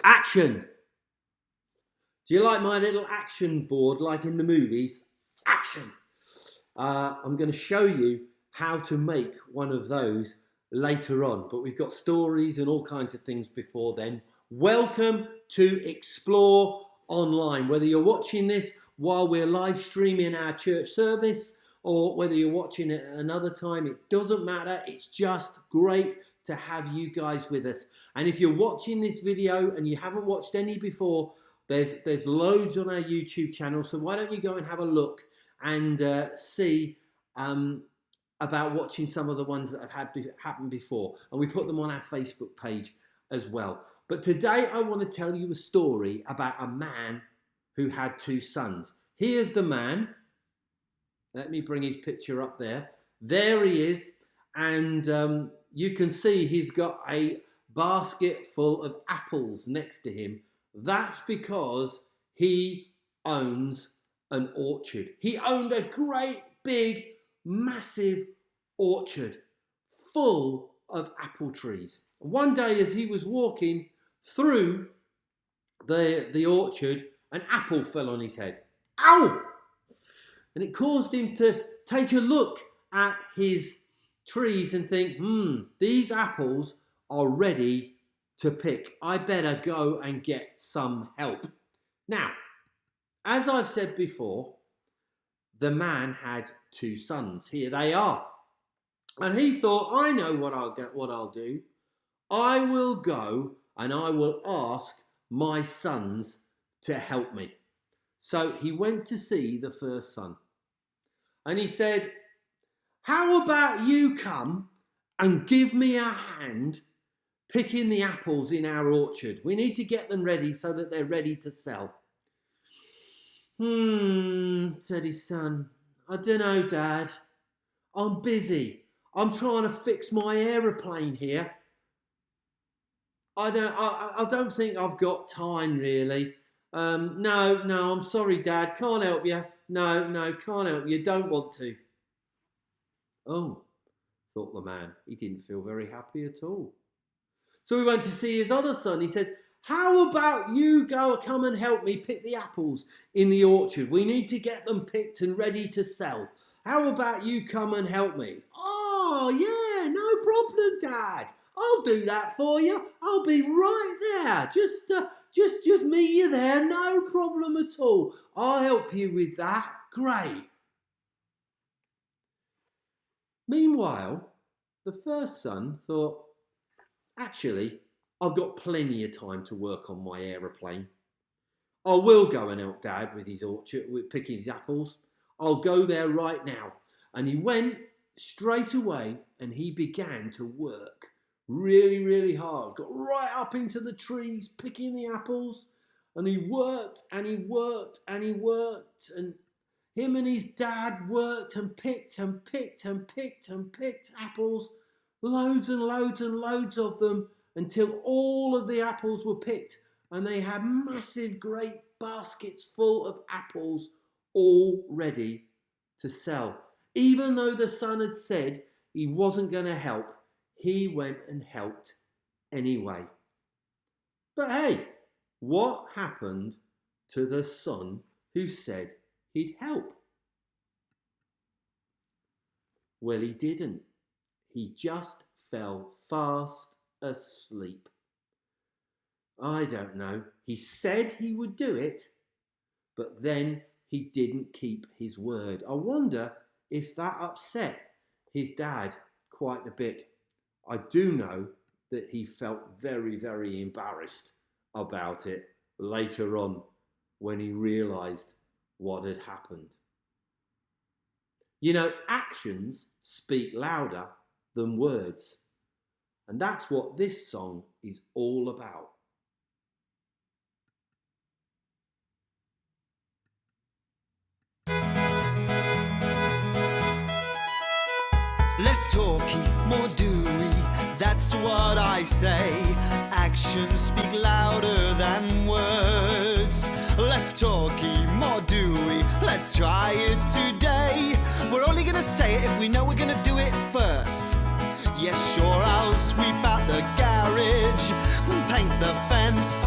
Action! Do you like my little action board like in the movies? Action! I'm going to show you how to make one of those later on, but we've got stories and all kinds of things before then. Welcome to Explore Online. Whether you're watching this while we're live streaming our church service or whether you're watching it at another time, it doesn't matter. It's just great to have you guys with us. And if you're watching this video and you haven't watched any before, there's loads on our YouTube channel, so why don't you go and have a look and see about watching some of the ones that have happened before, and we put them on our Facebook page as well. But today I want to tell you a story about a man who had two sons. Here's the man. Let me bring his picture up there. There he is, and you can see he's got a basket full of apples next to him. That's because he owns an orchard. He owned a great big massive orchard full of apple trees. One day as he was walking through the orchard, an apple fell on his head. Ow! And it caused him to take a look at his trees and think, these apples are ready to pick. I better go and get some help. Now, as I've said before, the man had two sons. Here they are. And he thought, I know what I'll do. I will go and I will ask my sons to help me. So he went to see the first son. And he said, how about you come and give me a hand picking the apples in our orchard? We need to get them ready so that they're ready to sell. Said his son. I don't know, Dad. I'm busy. I'm trying to fix my aeroplane here. I don't think I've got time, really. No, I'm sorry, Dad. Can't help you. No, can't help you. Don't want to. Oh, thought the man. He didn't feel very happy at all. So he went to see his other son. He said, how about you come and help me pick the apples in the orchard? We need to get them picked and ready to sell. How about you come and help me? Oh, yeah, no problem, Dad. I'll do that for you. I'll be right there. Just meet you there. No problem at all. I'll help you with that. Great. Meanwhile, the first son thought, actually, I've got plenty of time to work on my aeroplane. I will go and help Dad with his orchard, with picking his apples. I'll go there right now. And he went straight away and he began to work really, really hard. Got right up into the trees, picking the apples. And he worked and he worked and he worked. And him and his dad worked and picked and picked and picked and picked apples. Loads and loads and loads of them, until all of the apples were picked and they had massive great baskets full of apples all ready to sell. Even though the son had said he wasn't going to help, he went and helped anyway. But hey, what happened to the son who said he'd help? Well, he didn't. He just fell fast asleep. I don't know. He said he would do it, but then he didn't keep his word. I wonder if that upset his dad quite a bit. I do know that he felt very, very embarrassed about it later on when he realised what had happened. You know, actions speak louder than words. And that's what this song is all about. Less talky, more doey, that's what I say. Actions speak louder than words. Less talky, more doey, let's try it today. We're only gonna say it if we know we're gonna do it first. Yes, sure, I'll sweep out the garage, paint the fence,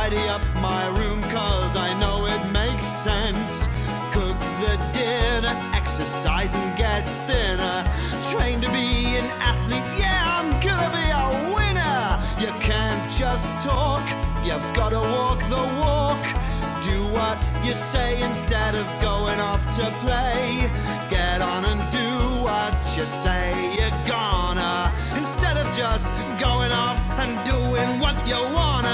Tidy up my room, cause I know it makes sense. Cook the dinner, exercise and get thinner. Train to be an athlete, yeah, I'm gonna be a winner. You can't just talk, you've gotta walk the walk. Do what you say instead of going off to play. Get on and do what you say you're gonna, instead of just going off and doing what you wanna.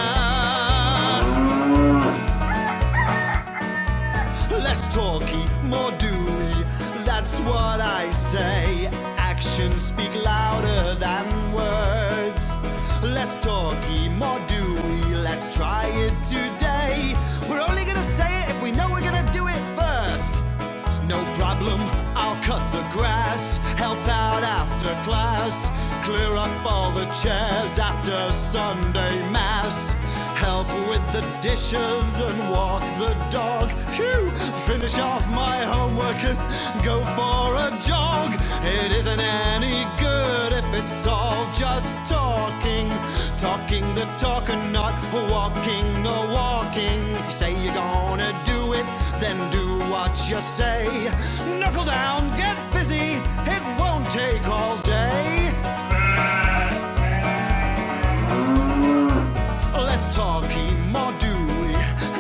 Less talky, more doey, that's what I say. Actions speak louder than words. Less talky, more doey, let's try it today. We're only gonna say it if we know we're gonna do it first. No problem, I'll cut the grass, help out after class, clear up all the chairs after Sunday Mass, help with the dishes and walk the dog. Phew, finish off my homework and go for a jog. It isn't any good if it's all just talking. Talking the talk and not walking the walking. You say you're gonna do it, then do what you say. Knuckle down, get busy, it won't take all day. Less talky, more doey,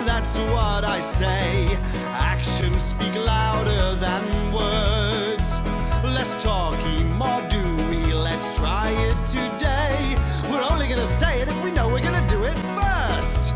that's what I say. Actions speak louder than words. Less talky, more doey, let's try it today. We're only gonna say it if we know we're gonna do it first.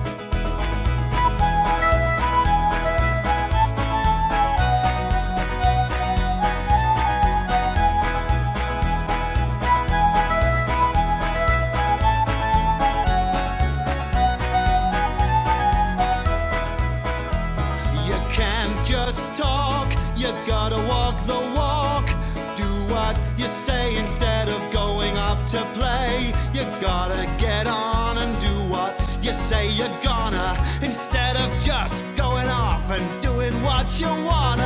You can't just talk, you gotta walk the walk. Do what you say instead of going off to play. You gotta get on and do what you say you're gonna, instead of just going off and doing what you wanna.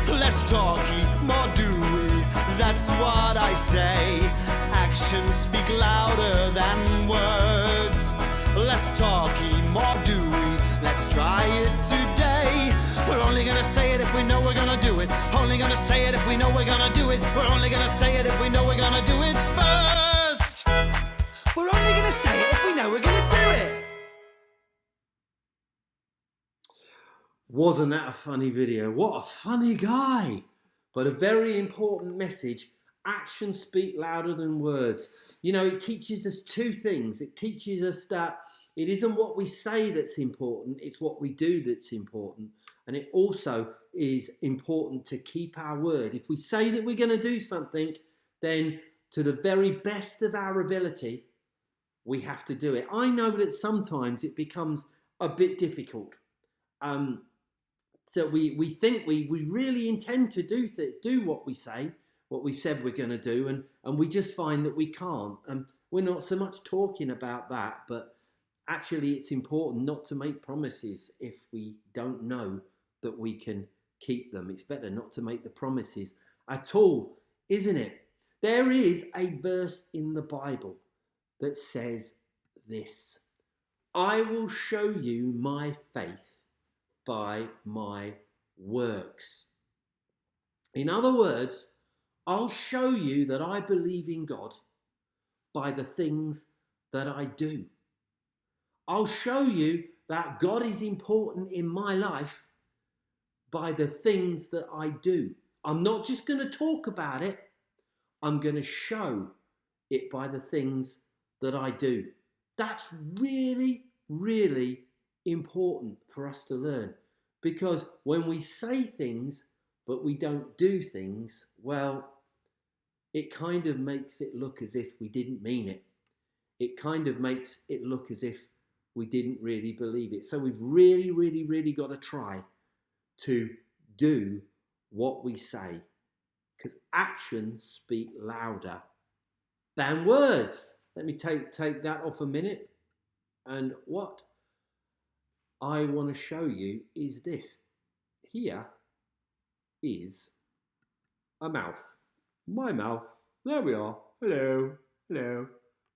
Less talky, more doey, that's what I say. Actions speak louder than words. Less talky, more doey, let's try it today. We're only gonna say it if we know we're gonna do it. Only gonna say it if we know we're gonna do it. We're only gonna say it if we know we're gonna do it first. We're only gonna say it if we know we're gonna do it. Wasn't that a funny video? What a funny guy! But a very important message. Actions speak louder than words. You know, it teaches us two things. It teaches us that it isn't what we say that's important, it's what we do that's important. And it also is important to keep our word. If we say that we're going to do something, then to the very best of our ability, we have to do it. I know that sometimes it becomes a bit difficult. So we think we really intend to do what we say, what we said we're going to do, and we just find that we can't. We're not so much talking about that, but actually it's important not to make promises if we don't know that we can keep them. It's better not to make the promises at all, isn't it? There is a verse in the Bible that says this: I will show you my faith by my works. In other words, I'll show you that I believe in God by the things that I do. I'll show you that God is important in my life by the things that I do. I'm not just going to talk about it. I'm going to show it by the things that I do. That's really, really important for us to learn, because when we say things but we don't do things, well, it kind of makes it look as if we didn't mean it. It kind of makes it look as if we didn't really believe it. So we've really, really, really got to try to do what we say, because actions speak louder than words. Let me take that off a minute. And what I want to show you is this. Here is a mouth. My mouth. There we are. Hello. Hello.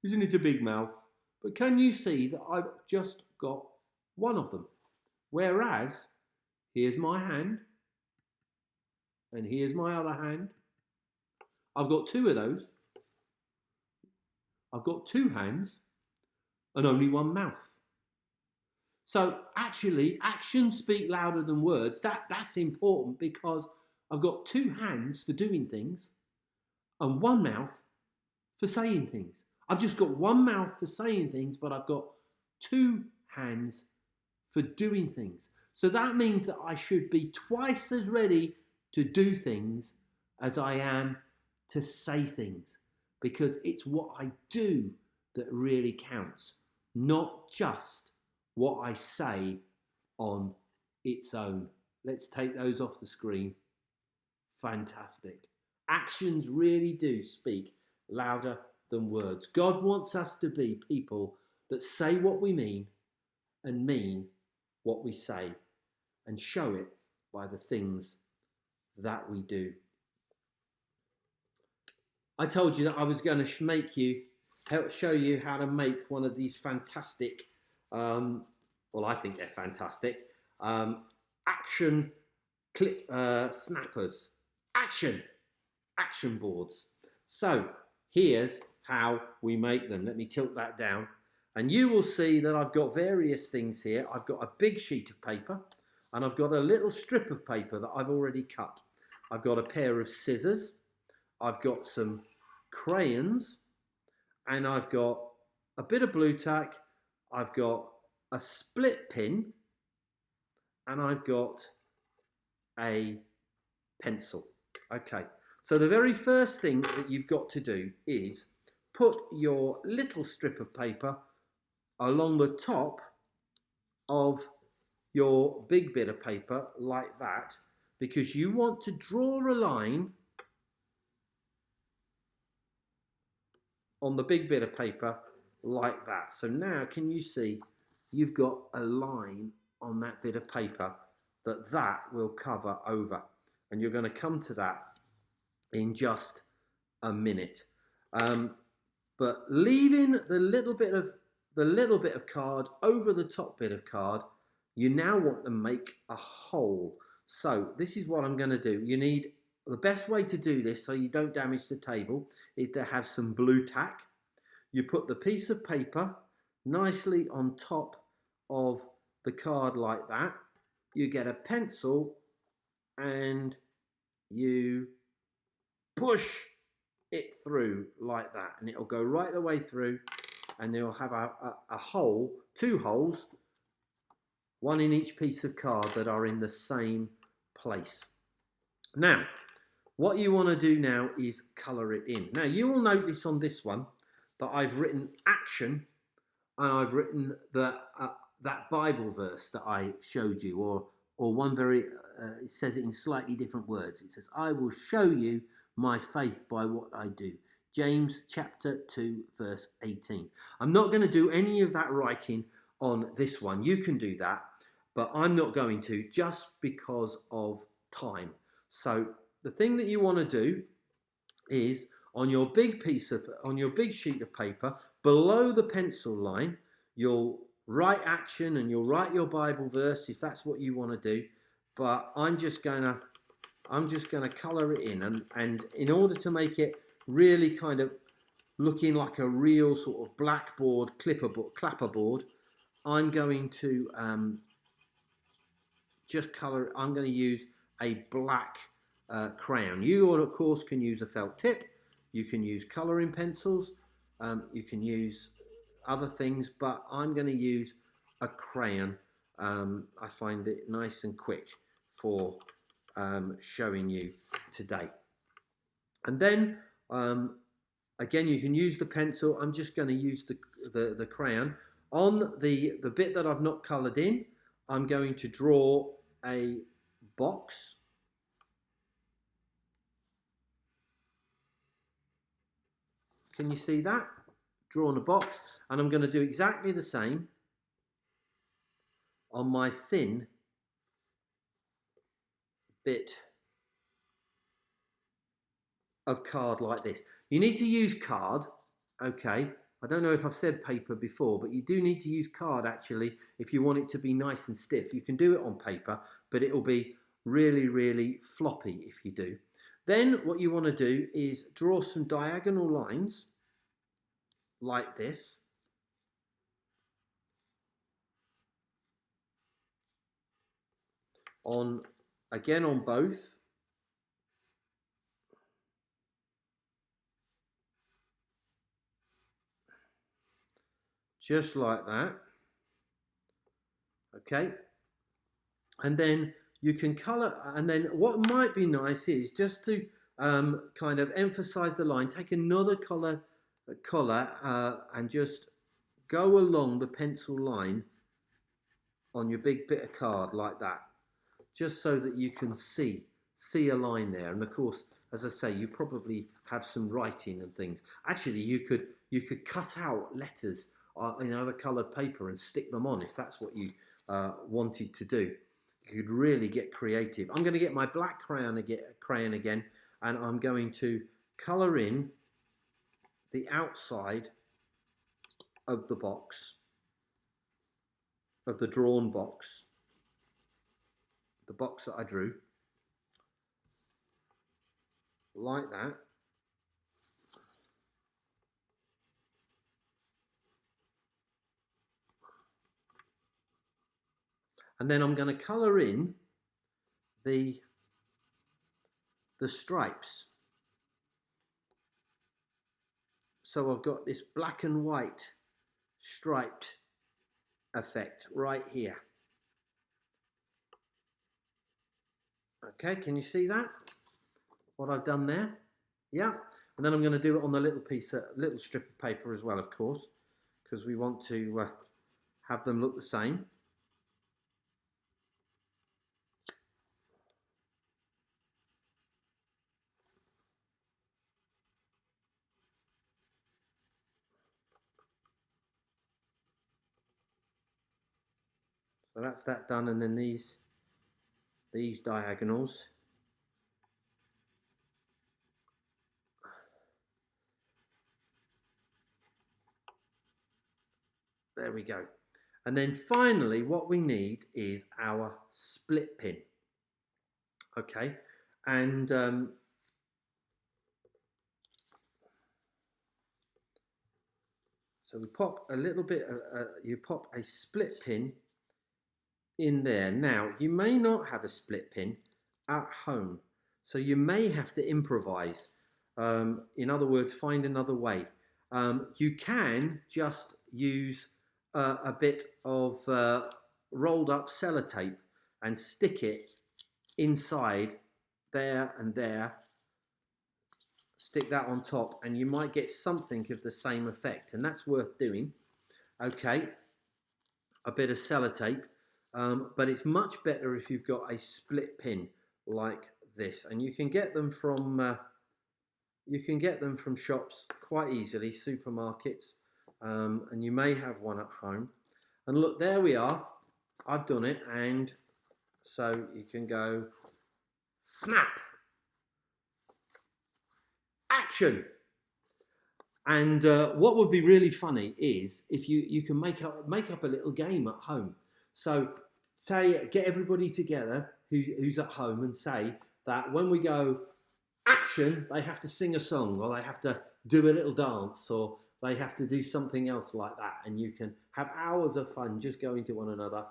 Isn't it a big mouth? But can you see that I've just got one of them? Whereas, here's my hand, and here's my other hand. I've got two of those. I've got two hands and only one mouth. So actually, actions speak louder than words. That's important because I've got two hands for doing things and one mouth for saying things. I've just got one mouth for saying things, but I've got two hands for doing things. So that means that I should be twice as ready to do things as I am to say things, because it's what I do that really counts, not just what I say on its own. Let's take those off the screen. Fantastic. Actions really do speak louder than words. God wants us to be people that say what we mean and mean what we say, and show it by the things that we do. I told you that I was going to show you how to make one of these fantastic, well, I think they're fantastic, action clip snappers, action boards. So here's how we make them. Let me tilt that down, and you will see that I've got various things here. I've got a big sheet of paper, and I've got a little strip of paper that I've already cut. I've got a pair of scissors, I've got some crayons, and I've got a bit of blue tack, I've got a split pin, and I've got a pencil. Okay, so the very first thing that you've got to do is put your little strip of paper along the top of your big bit of paper like that, because you want to draw a line on the big bit of paper like that. So now can you see you've got a line on that bit of paper that will cover over, and you're going to come to that in just a minute. But leaving the little bit of card over the top bit of card, you now want to make a hole. So this is what I'm going to do. You need, the best way to do this so you don't damage the table is to have some blue tack. You put the piece of paper nicely on top of the card like that. You get a pencil and you push it through like that, and it'll go right the way through, and you'll have a hole, two holes, one in each piece of card that are in the same place. Now, what you want to do now is colour it in. Now, you will notice on this one that I've written action, and I've written that Bible verse that I showed you, or one very, it says it in slightly different words. It says, I will show you my faith by what I do. James chapter 2 verse 18. I'm not going to do any of that writing on this one. You can do that, but I'm not going to, just because of time. So the thing that you want to do is on your big sheet of paper, below the pencil line, you'll write action and you'll write your Bible verse if that's what you want to do. But I'm just going to colour it in, and in order to make it really kind of looking like a real sort of blackboard clapperboard, I'm going to just colour it. I'm going to use a black crayon. You, of course, can use a felt tip. You can use colouring pencils. You can use other things, but I'm going to use a crayon. I find it nice and quick for showing you today. And then again, you can use the pencil. I'm just going to use the crayon. On the bit that I've not coloured in, I'm going to draw a box. Can you see that? Drawn a box, and I'm going to do exactly the same on my thin bit of card like this. You need to use card, okay, I don't know if I've said paper before, but you do need to use card actually if you want it to be nice and stiff. You can do it on paper, but it will be really, really floppy if you do. Then what you want to do is draw some diagonal lines like this. Again on both. Just like that. Okay. And then you can colour, and then what might be nice is just to kind of emphasize the line, take another colour and just go along the pencil line on your big bit of card like that, just so that you can see a line there. And of course, as I say, you probably have some writing and things. Actually, you could cut out letters in other coloured paper and stick them on if that's what you wanted to do. You could really get creative. I'm going to get my black crayon again, and I'm going to colour in the outside of the box, of the drawn box, the box that I drew, like that. And then I'm going to colour in the stripes. So I've got this black and white striped effect right here. Okay, can you see that? What I've done there? Yeah. And then I'm going to do it on the little strip of paper as well, of course, because we want to have them look the same. So that's that done, and then these diagonals. There we go. And then finally, what we need is our split pin. Okay, and so we pop a little bit. You pop a split pin in there. Now, you may not have a split pin at home, so you may have to improvise. In other words, find another way. You can just use a bit of rolled up sellotape and stick it inside there and there. Stick that on top, and you might get something of the same effect, and that's worth doing. Okay, a bit of sellotape. But it's much better if you've got a split pin like this, and you can get them from shops quite easily, supermarkets, and you may have one at home. And look, there we are. I've done it, and so you can go snap, action. And what would be really funny is if you can make up a little game at home. So say, get everybody together who's at home and say that when we go action, they have to sing a song, or they have to do a little dance, or they have to do something else like that. And you can have hours of fun just going to one another,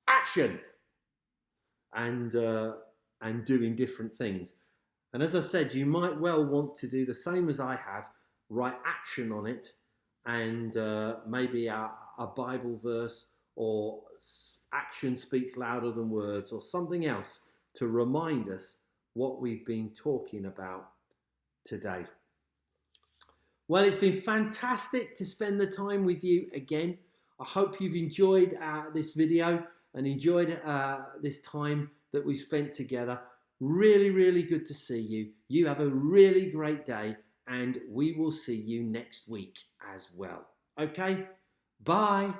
action, and doing different things. And as I said, you might well want to do the same as I have, write action on it, and maybe a Bible verse, or action speaks louder than words, or something else to remind us what we've been talking about today. Well, it's been fantastic to spend the time with you again. I hope you've enjoyed this video and enjoyed this time that we spent together. Really, really good to see you. You have a really great day, and we will see you next week as well. Okay? Bye.